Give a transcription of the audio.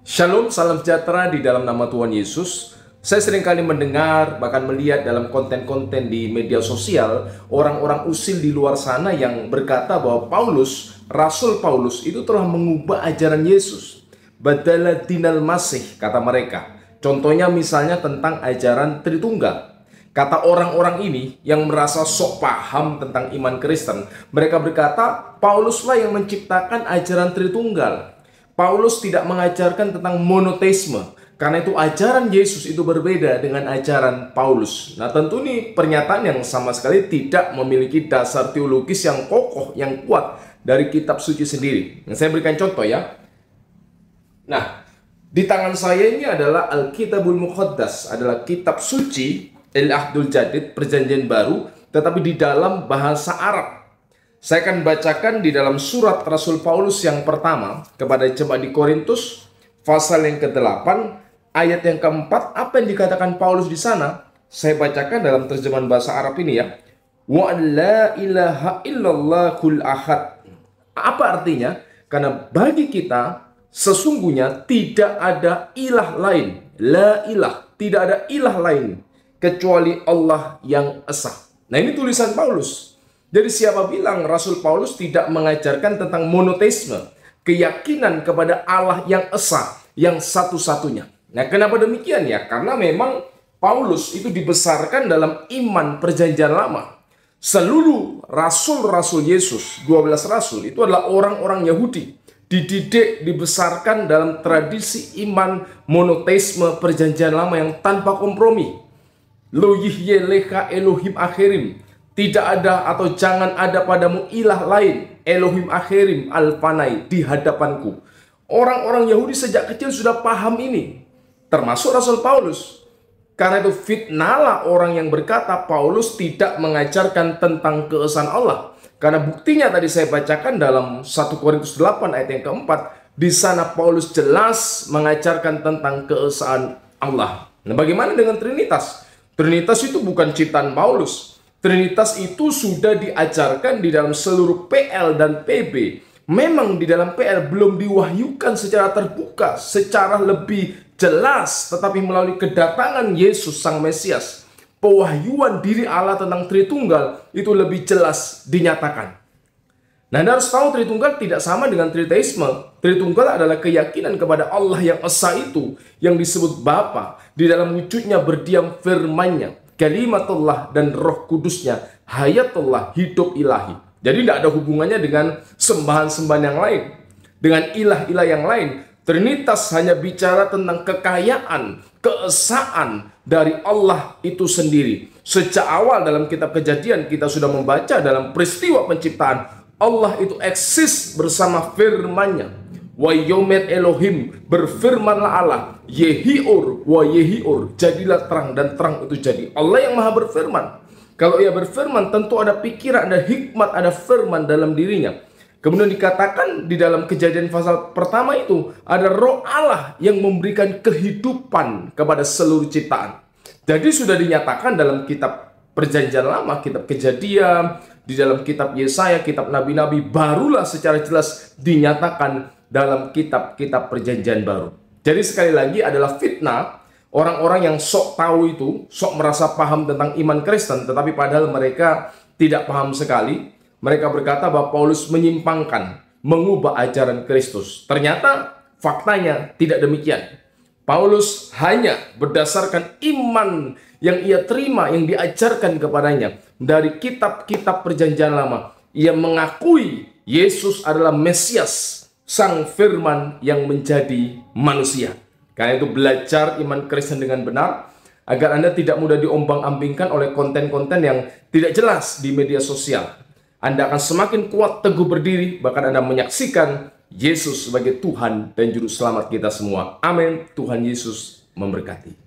Shalom, salam sejahtera di dalam nama Tuhan Yesus. Saya seringkali mendengar, bahkan melihat dalam konten-konten di media sosial, orang-orang usil di luar sana yang berkata bahwa Rasul Paulus itu telah mengubah ajaran Yesus. Badala dinal masih, kata mereka. Contohnya misalnya tentang ajaran Tritunggal. Kata orang-orang ini yang merasa sok paham tentang iman Kristen, mereka berkata, Pauluslah yang menciptakan ajaran Tritunggal. Paulus tidak mengajarkan tentang monoteisme, karena itu ajaran Yesus itu berbeda dengan ajaran Paulus. Nah, tentu ini pernyataan yang sama sekali tidak memiliki dasar teologis yang kokoh, yang kuat dari kitab suci sendiri. Nah, saya berikan contoh ya. Nah, di tangan saya ini adalah Alkitabul Muqaddas, adalah kitab suci Al-Ahdul Jadid, perjanjian baru, tetapi di dalam bahasa Arab. Saya akan bacakan di dalam surat Rasul Paulus yang pertama kepada jemaat di Korintus, pasal yang ke-8, ayat yang ke-4. Apa yang dikatakan Paulus di sana? Saya bacakan dalam terjemahan bahasa Arab ini ya. Wa la ilaha illallahul ahad. Apa artinya? Karena bagi kita sesungguhnya tidak ada ilah lain. La ilah, tidak ada ilah lain kecuali Allah yang esa. Nah, ini tulisan Paulus. Jadi siapa bilang Rasul Paulus tidak mengajarkan tentang monoteisme, keyakinan kepada Allah yang esa, yang satu-satunya. Nah, kenapa demikian ya? Karena memang Paulus itu dibesarkan dalam iman perjanjian lama. Seluruh rasul-rasul Yesus, 12 rasul, itu adalah orang-orang Yahudi. Dididik, dibesarkan dalam tradisi iman monoteisme perjanjian lama yang tanpa kompromi. Lo yihye leka Elohim akhirim. Tidak ada atau jangan ada padamu ilah lain, Elohim akhirim alfanai, di hadapanku. Orang-orang Yahudi sejak kecil sudah paham ini, termasuk Rasul Paulus. Karena itu fitnahlah orang yang berkata Paulus tidak mengajarkan tentang keesaan Allah. Karena buktinya tadi saya bacakan dalam 1 Korintus 8 ayat yang keempat, di sana Paulus jelas mengajarkan tentang keesaan Allah. Nah, bagaimana dengan Trinitas? Trinitas itu bukan ciptaan Paulus. Trinitas itu sudah diajarkan di dalam seluruh PL dan PB. Memang di dalam PL belum diwahyukan secara terbuka, secara lebih jelas, tetapi melalui kedatangan Yesus Sang Mesias, pewahyuan diri Allah tentang Tritunggal itu lebih jelas dinyatakan. Nah, Anda harus tahu Tritunggal tidak sama dengan Triteisme. Tritunggal adalah keyakinan kepada Allah yang esa itu, yang disebut Bapa, di dalam wujudnya berdiam firman-Nya, Kalimatullah dan Roh Kudusnya, Hayatullah, hidup ilahi. Jadi tidak ada hubungannya dengan sembahan-sembahan yang lain, dengan ilah-ilah yang lain. Trinitas hanya bicara tentang kekayaan, keesaan dari Allah itu sendiri. Sejak awal dalam kitab Kejadian kita sudah membaca dalam peristiwa penciptaan, Allah itu eksis bersama firman-Nya. Wa yomet Elohim, berfirmanlah Allah, Yehiur wa Yehiur, jadilah terang, dan terang itu jadi. Allah yang maha berfirman. Kalau ia berfirman tentu ada pikiran, ada hikmat, ada firman dalam dirinya. Kemudian dikatakan di dalam Kejadian pasal pertama itu ada roh Allah yang memberikan kehidupan kepada seluruh ciptaan. Jadi sudah dinyatakan dalam kitab Perjanjian Lama, kitab Kejadian, di dalam kitab Yesaya, kitab Nabi-Nabi, barulah secara jelas dinyatakan dalam kitab-kitab Perjanjian Baru. Jadi sekali lagi adalah fitnah orang-orang yang sok tahu itu, sok merasa paham tentang iman Kristen, tetapi padahal mereka tidak paham sekali. Mereka berkata bahwa Paulus menyimpangkan, mengubah ajaran Kristus. Ternyata faktanya tidak demikian. Paulus hanya berdasarkan iman yang ia terima, yang diajarkan kepadanya dari kitab-kitab Perjanjian Lama. Ia mengakui Yesus adalah Mesias, Sang Firman yang menjadi manusia. Karena itu belajar iman Kristen dengan benar, agar Anda tidak mudah diombang-ambingkan oleh konten-konten yang tidak jelas di media sosial. Anda akan semakin kuat teguh berdiri, bahkan Anda menyaksikan Yesus sebagai Tuhan dan Juru Selamat kita semua. Amin. Tuhan Yesus memberkati.